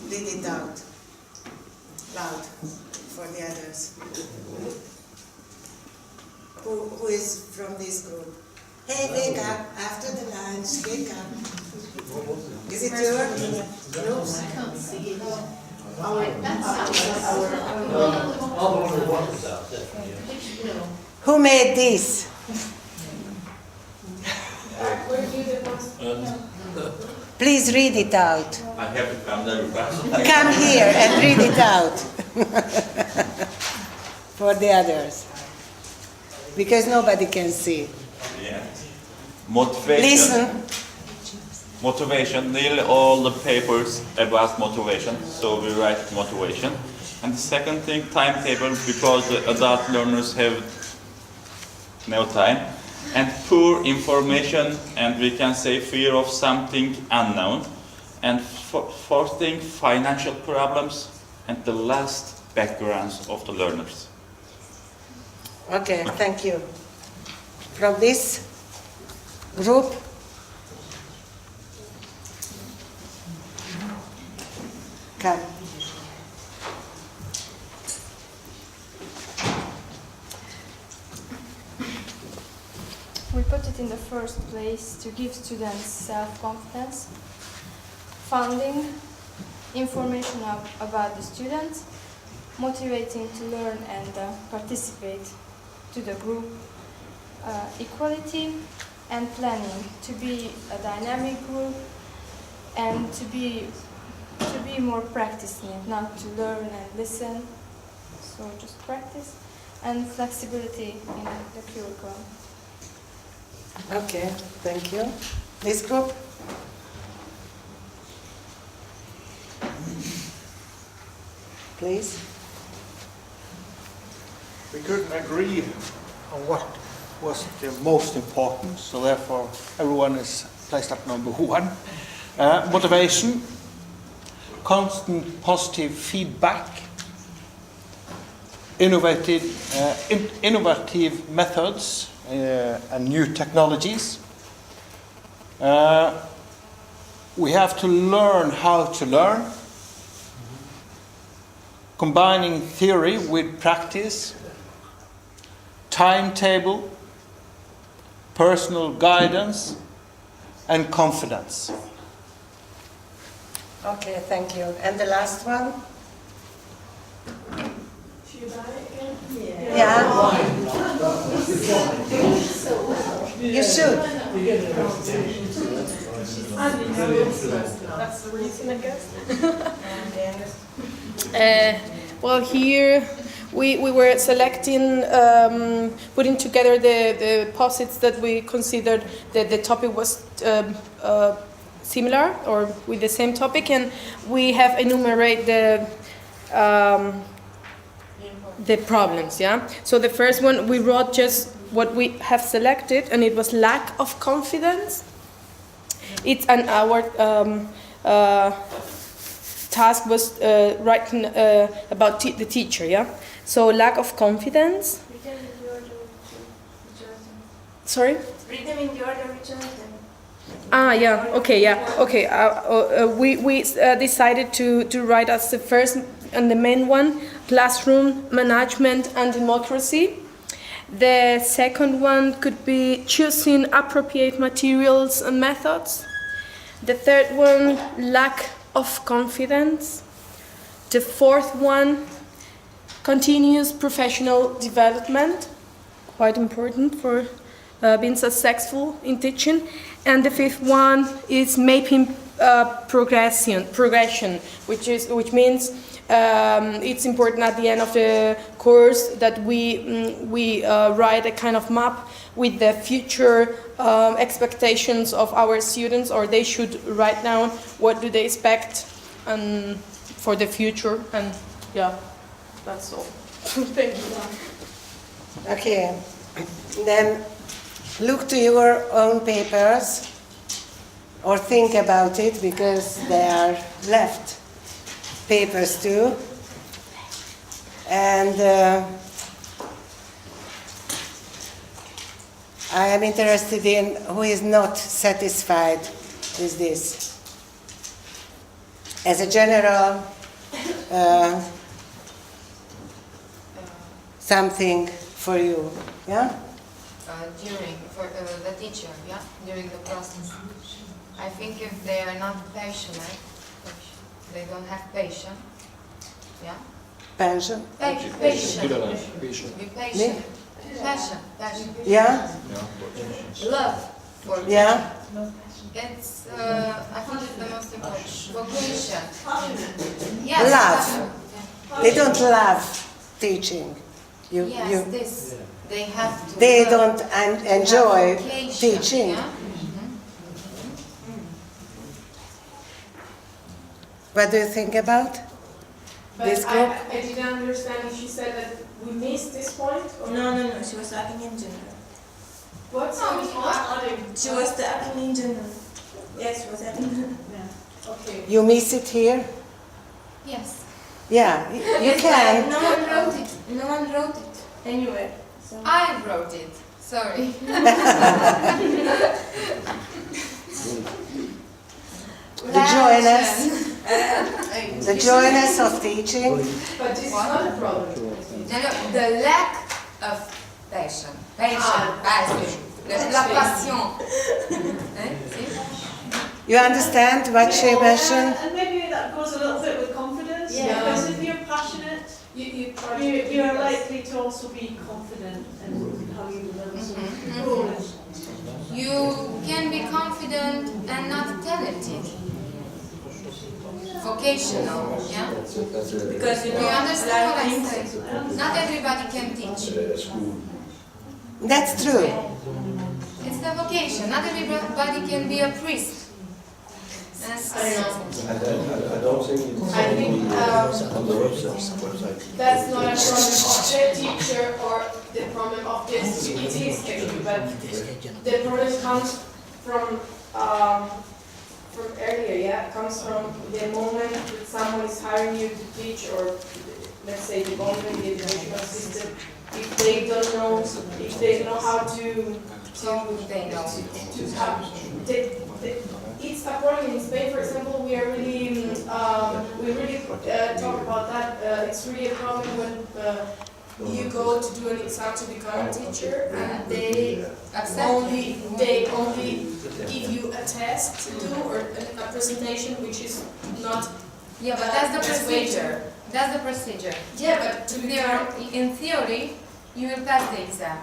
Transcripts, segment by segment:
read it out loud for the others. Who is from this group? Hey, wake up after the lunch. Wake up. Is it your group? I can't see it. Who made this? Please read it out. I have to come there. Come here and read it out for the others. Because nobody can see. Yeah. Motivation. Listen. Motivation. Nearly all the papers about motivation, so we write motivation. And the second thing, timetable, because the adult learners have no time. And poor information, and we can say fear of something unknown. And fourth thing, financial problems. And the last, backgrounds of the learners. Okay, thank you. From this group, come. We put it in the first place to give students self-confidence, funding, information about the students, motivating to learn and participate to the group, equality and planning to be a dynamic group and to be more practicing, not to learn and listen, so just practice, and flexibility in the curriculum. Okay, thank you. This group? Please. We couldn't agree on what was the most important, so therefore everyone is placed at number one. Motivation, constant positive feedback, innovative methods and new technologies. We have to learn how to learn, combining theory with practice, timetable, personal guidance, and confidence. Okay, thank you. And the last one? Should I again? Yeah. You should. That's the reason, I guess. Well, here we were selecting, putting together the posits that we considered that the topic was similar or with the same topic, and we have enumerated the problems. Yeah. So the first one we wrote just what we have selected, and it was lack of confidence. It's an hour. Task was writing about the teacher, yeah? So lack of confidence. Read them in the order which Sorry? Read them in the order which them. Yeah, okay, yeah, okay. We decided to write as the first and the main one, classroom management and democracy. The second one could be choosing appropriate materials and methods. The third one, lack of confidence. The fourth one, continuous professional development, quite important for being successful in teaching. And the fifth one is making progression, which means it's important at the end of the course that we write a kind of map with the future expectations of our students, or they should write down what do they expect for the future, and yeah, that's all. Thank you. Okay, then look to your own papers or think about it, because there are left papers too. And I am interested in who is not satisfied with this. as a general something for you, yeah? For the teacher, yeah, during the process. I think if they are not passionate, they don't have patience, yeah. Pension, Patient. Be patient. Passion. yeah? Love for Yeah? It's, I think it's the most important. Vocation. Yes. Love. They don't love teaching. Yes, this. They have to. They love. don't enjoy Vocation, teaching. yeah? What do you think about this But group? I didn't understand if she said that we missed this point or No, no, no. She was talking in general. What's No, the response? She was talking in general. Yes, she was talking. Okay. You miss it here? Yes. Yeah, you It's can. like no one wrote it. No one wrote it. Anywhere. So. I wrote it. Sorry. The joyness, the joyness of teaching. But this is not a problem. No, the lack of passion. Passion. La passion. See? You understand what she mentioned? And maybe that goes a little bit with confidence. Yeah. Because if you're passionate, you're like likely to also be confident in how you deliver something. You can be confident and not talented. Vocational, yeah? Because you Do know you a understand lot what of I things. say? Not everybody can teach. That's true. It's the vocation. Not everybody can be a priest. That's, I don't know. I don't think it's I think on the website. that's not a problem of the teacher or the problem of the student. It is actually, but the problem comes from earlier, yeah? It comes from the moment that someone is hiring you to teach, or let's say the government, the educational system, if they don't know how to how they know. It's a problem in Spain, for example. We really talk about that. It's really a problem when you go to do an exam to become a teacher, and they only give you a test to do or a presentation, which is not. Yeah, but that's the That's procedure. That's the procedure. Yeah, but to In theory, you will pass the exam.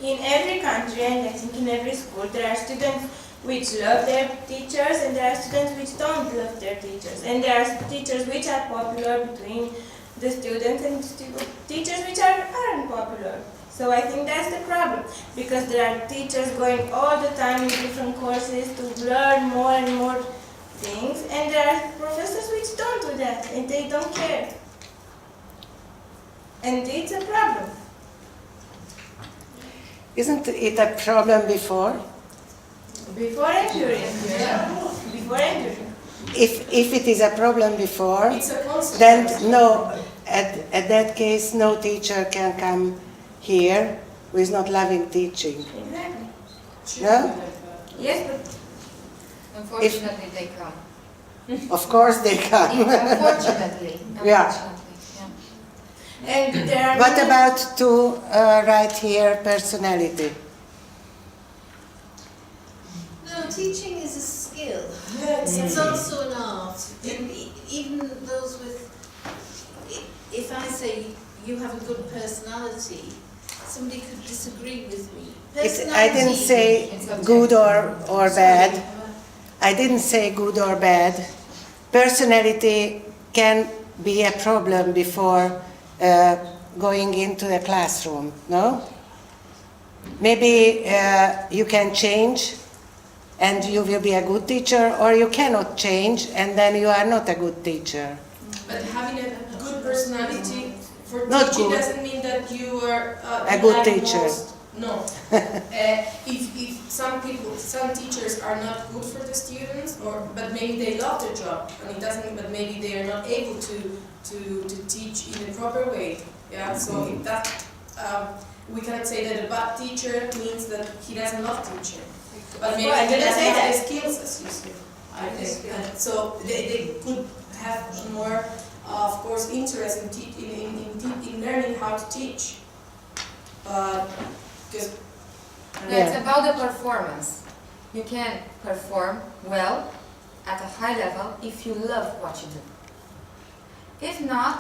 In every country and I think in every school there are students which love their teachers and there are students which don't love their teachers. And there are teachers which are popular between the students and teachers which aren't popular. So I think that's the problem, because there are teachers going all the time in different courses to learn more and more things, and there are professors which don't do that and they don't care. And it's a problem. Isn't it a problem before? Before and during. Before and during. If it is a problem before, it's a consequence. then no, at that case, no teacher can come here who is not loving teaching. Exactly. No? Yes, but Unfortunately, they come. Of course they come. Unfortunately. Yeah. Unfortunately, yeah. and there are What many- about to write here personality? No, teaching is a skill. Yes. It's also an art. And even those with, if I say you have a good personality, somebody could disagree with me. I didn't say good or bad. I didn't say good or bad. Personality can be a problem before going into the classroom, no? Maybe you can change and you will be a good teacher, or you cannot change and then you are not a good teacher. But having a good personality for Not teaching good. doesn't mean that you are A good like teacher. No. If some teachers are not good for the students, but maybe they love their job, and it doesn't. But maybe they are not able to teach in a proper way. Yeah. So if that we cannot say that a bad teacher means that he doesn't love teaching. But maybe I he didn't doesn't say have that. the skills, as you say. I I think. And so they could have more, of course, interest in learning how to teach. Because It's about the performance. You can perform well at a high level if you love what you do. If not,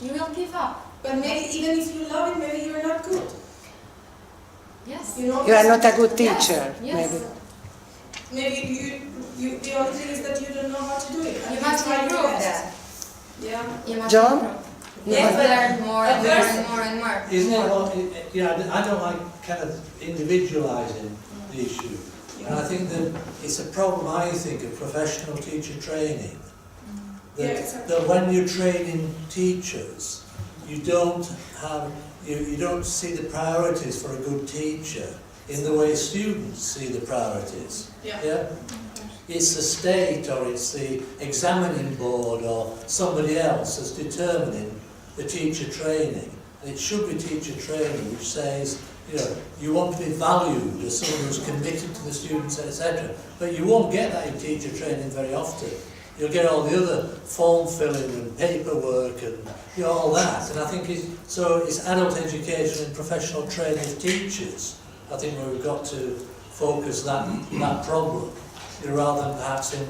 you will give up. but maybe even if you love it, maybe you're not good. Yes. You know, You are not a good Yes, teacher, yes. maybe. maybe you the only thing is that you don't know how to do it. You must try your improve best. that. Yeah. You must John? improve. Yes, You but learn more and more and more and more. Isn't it, I don't like kind of individualising the issue. And I think that it's a problem, I think, of professional teacher training. That, Yeah, exactly. that when you're training teachers, you don't have, you don't see the priorities for a good teacher in the way students see the priorities. Yeah. It's the state or it's the examining board or somebody else that's determining the teacher training. And it should be teacher training which says, you know, you want to be valued as someone who's committed to the students, etc. But you won't get that in teacher training very often. You'll get all the other form filling and paperwork and all that. And I think it's adult education and professional training of teachers. I think where we've got to focus that problem, rather than perhaps in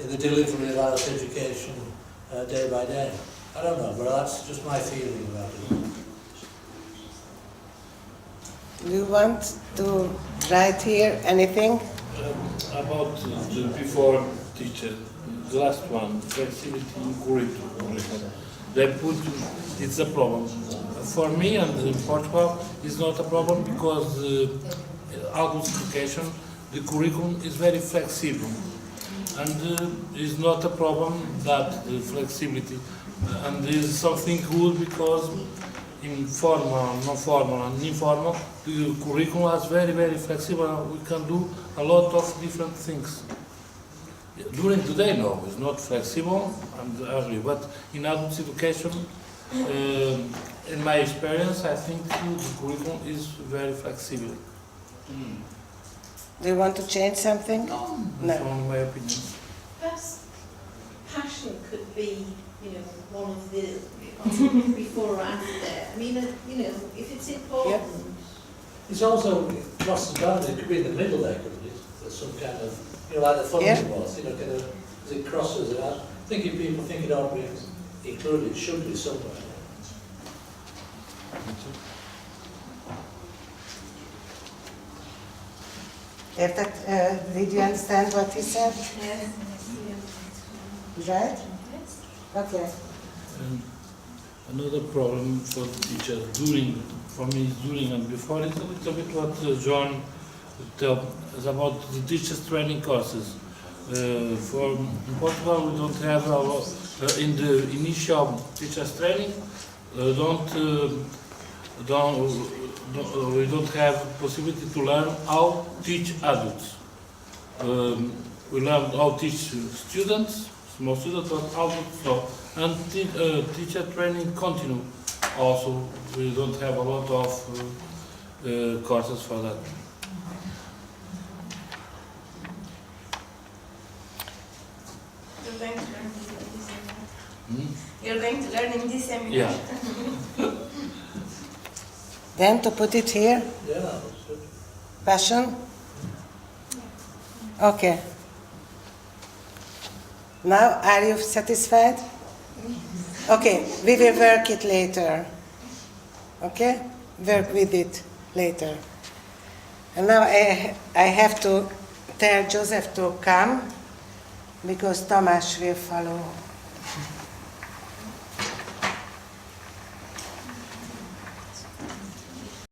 the delivery of adult education day by day. I don't know, but that's just my feeling about it. Do you want to write here anything? About the before teacher, the last one, flexibility in curriculum. They put, it's a problem. For me and in Portugal, it's not a problem because adult education, the curriculum is very flexible. And it's not a problem that the flexibility. And is something good because in formal, non-formal and informal, the curriculum is very, very flexible. We can do a lot of different things. During the day, no, it's not flexible, and early, but in adult education, in my experience, I think the curriculum is very flexible. Do you want to change something? That's only my opinion. Perhaps passion could be, one of the before or after. I mean, if it's important. It's also crosses boundaries. It could be in the middle there, couldn't it? There's some kind of, like the funding was, kind of, as it crosses it out. I think if people think it ought to be included, it should be somewhere. Did you understand what he said? Yes. Right? Okay. Another problem for the teacher for me is during and before is a little bit what John told us about the teachers training courses. In Portugal we don't have a lot, in the initial teachers training, we don't have possibility to learn how to teach adults. We learn how to teach students, small students, but adults. So, and teacher training continue. Also, we don't have a lot of courses for that. You're going to learn this in December. Hmm? You're going to learn in December. Yeah. Then to put it here? Yeah, that's good. Passion? Okay. Now, are you satisfied? Okay, we will work it later. Okay? Work with it later. And now I have to tell Joseph to come because Tamás will follow